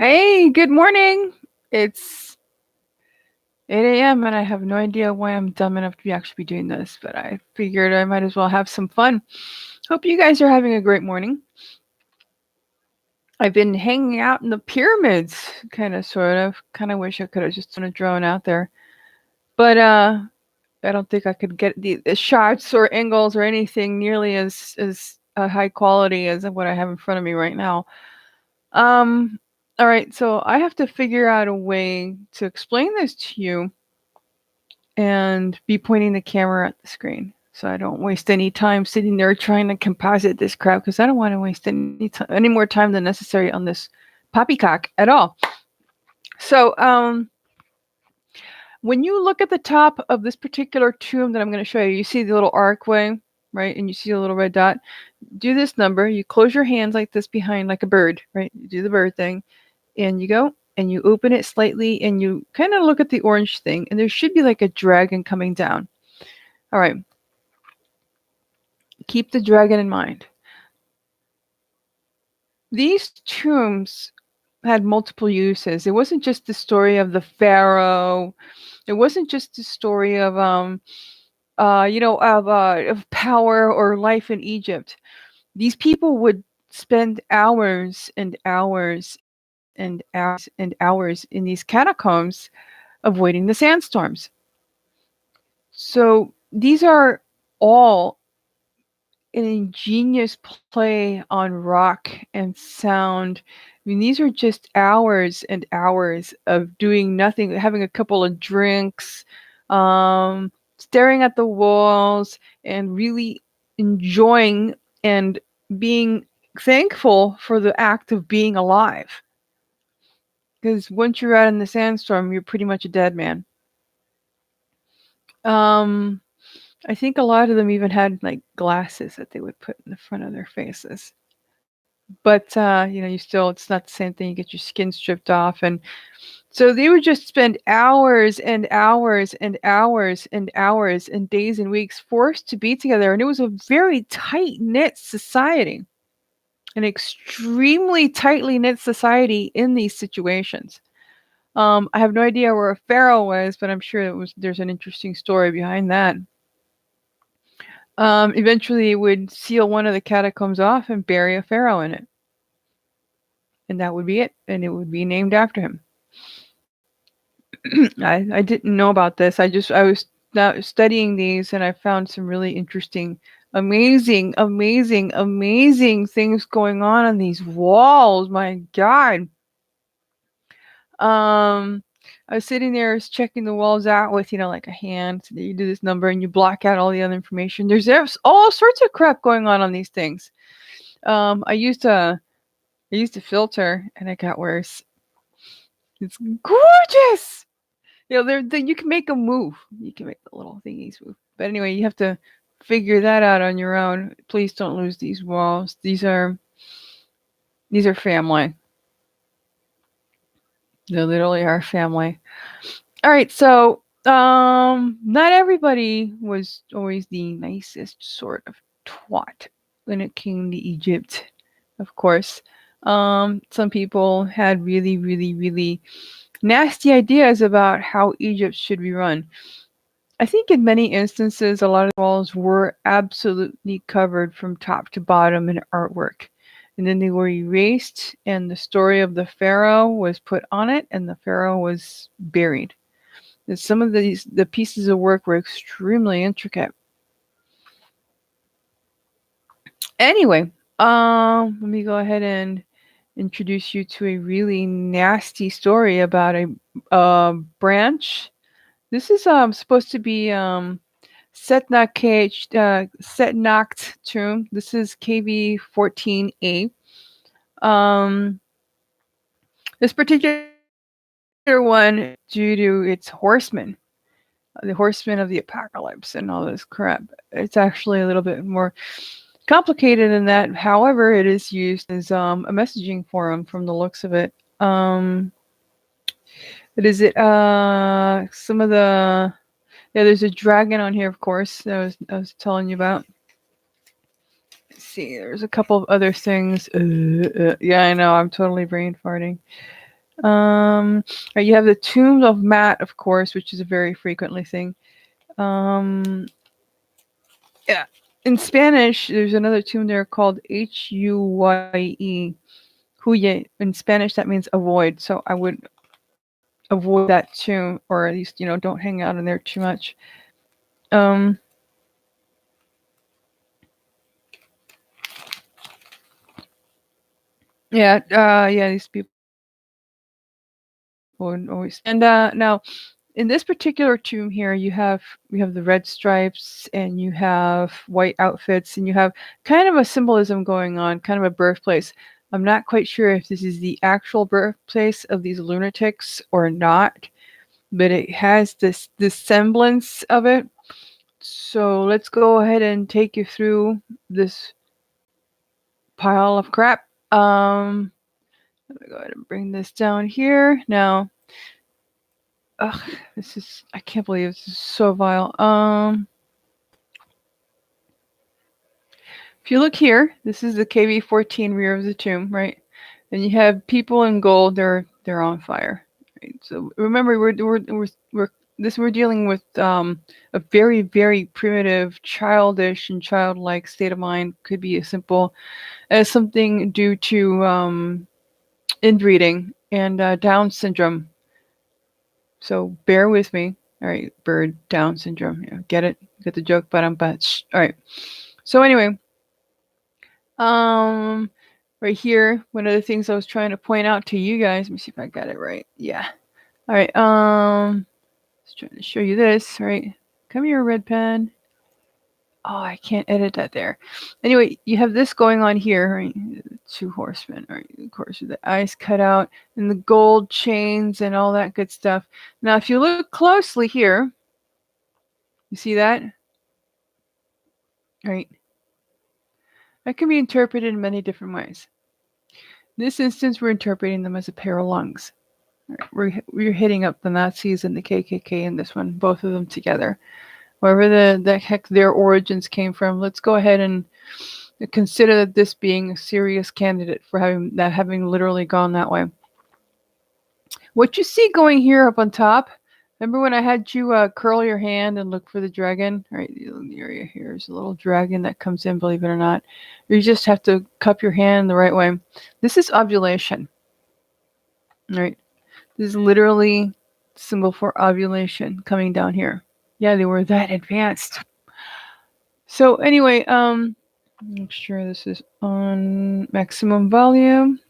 Hey, good morning. It's 8 a.m. and I have no idea why I'm dumb enough to actually be doing this, but I figured I might as well have some fun. Hope you guys are having a great morning. I've been hanging out in the pyramids, kind of, sort of. Kind of wish I could have just done a drone out there, but I don't think I could get the shots or angles or anything nearly as high quality as what I have in front of me right now. Um, all right, so I have to figure out a way to explain this to you and be pointing the camera at the screen. So I don't waste any time sitting there trying to composite this crap because I don't want to waste any more time than necessary on this poppycock at all. So when you look at the top of this particular tomb that I'm going to show you, you see the little archway, right? And you see a little red dot. Do this number. You close your hands like this behind, like a bird, right? You do the bird thing, and you go and you open it slightly, and you kind of look at the orange thing, and there should be like a dragon coming down. All right. Keep the dragon in mind. These tombs had multiple uses. It wasn't just the story of the pharaoh. It wasn't just the story of of power or life in Egypt. These people would spend hours and hours and hours and hours in these catacombs avoiding the sandstorms. So these are all an ingenious play on rock and sound. I mean, these are just hours and hours of doing nothing, having a couple of drinks, staring at the walls, and really enjoying and being thankful for the act of being alive. Because once you're out in the sandstorm, you're pretty much a dead man. Um, I think a lot of them even had like glasses that they would put in the front of their faces. But you still it's not the same thing. You get your skin stripped off, and so they would just spend hours and hours and hours and hours and days and weeks forced to be together, and it was a very tight knit society, an extremely tightly knit society in these situations. I have no idea where a pharaoh was, but I'm sure there's an interesting story behind that. Eventually, it would seal one of the catacombs off and bury a pharaoh in it, and that would be it, and it would be named after him. I didn't know about this. I was now studying these, and I found some really interesting, amazing, amazing, amazing things going on these walls. My God. Um, I was sitting there checking the walls out with like a hand. So you do this number and you block out all the other information. There's all sorts of crap going on these things. I used a filter, and it got worse. It's gorgeous. You can make them move. You can make the little thingies move. But anyway, you have to figure that out on your own. Please don't lose these walls. These are family. They literally are family. All right, so not everybody was always the nicest sort of twat when it came to Egypt, of course. Some people had really, really, really nasty ideas about how Egypt should be run. I think in many instances, a lot of the walls were absolutely covered from top to bottom in artwork. And then they were erased, and the story of the pharaoh was put on it, and the pharaoh was buried. And some of the pieces of work were extremely intricate. Anyway, let me go ahead and introduce you to a really nasty story about a branch. This is supposed to be Setnacht tomb. This is KV 14A. Um, this particular one, due to its horsemen, the horsemen of the apocalypse, and all this crap. It's actually a little bit more complicated than that. However, it is used as a messaging forum from the looks of it. Some of the there's a dragon on here, of course, that I was telling you about. See, there's a couple of other things. Yeah, I know, I'm totally brain farting. Right, you have the tomb of Maat, of course, which is a very frequently thing. Um, yeah. In Spanish, there's another tomb there called Huye. Huye. In Spanish, that means avoid. So I would avoid that tomb, or at least, don't hang out in there too much. Um, yeah, these people would always. And now, in this particular tomb here, we have the red stripes, and you have white outfits, and you have kind of a symbolism going on, kind of a birthplace. I'm not quite sure if this is the actual birthplace of these lunatics or not, but it has this semblance of it. So let's go ahead and take you through this pile of crap. Let me go ahead and bring this down here now. Ugh, I can't believe this is so vile. If you look here, this is the KV-14 rear of the tomb, right? And you have people in gold. They're on fire. Right? So remember, we're dealing with a very, very primitive, childish and childlike state of mind. Could be as simple as something due to inbreeding and Down syndrome. So bear with me. All right, bird Down syndrome. Yeah, get it? Get the joke? But all right. So anyway, right here, one of the things I was trying to point out to you guys. Let me see if I got it right. Yeah. All right. I was trying to show you this. Right. Come here, red pen. Oh, I can't edit that there. Anyway, you have this going on here, right? Two horsemen, right? Of course, with the eyes cut out and the gold chains and all that good stuff. Now, if you look closely here, you see that? Right. That can be interpreted in many different ways. In this instance, we're interpreting them as a pair of lungs. Right. We're hitting up the Nazis and the KKK in this one, both of them together. Wherever the heck their origins came from, let's go ahead and consider this being a serious candidate for having literally gone that way. What you see going here up on top, remember when I had you curl your hand and look for the dragon? Right, the area here is a little dragon that comes in, believe it or not. You just have to cup your hand the right way. This is ovulation. Right? This is literally symbol for ovulation coming down here. Yeah, they were that advanced. So anyway, make sure this is on maximum volume.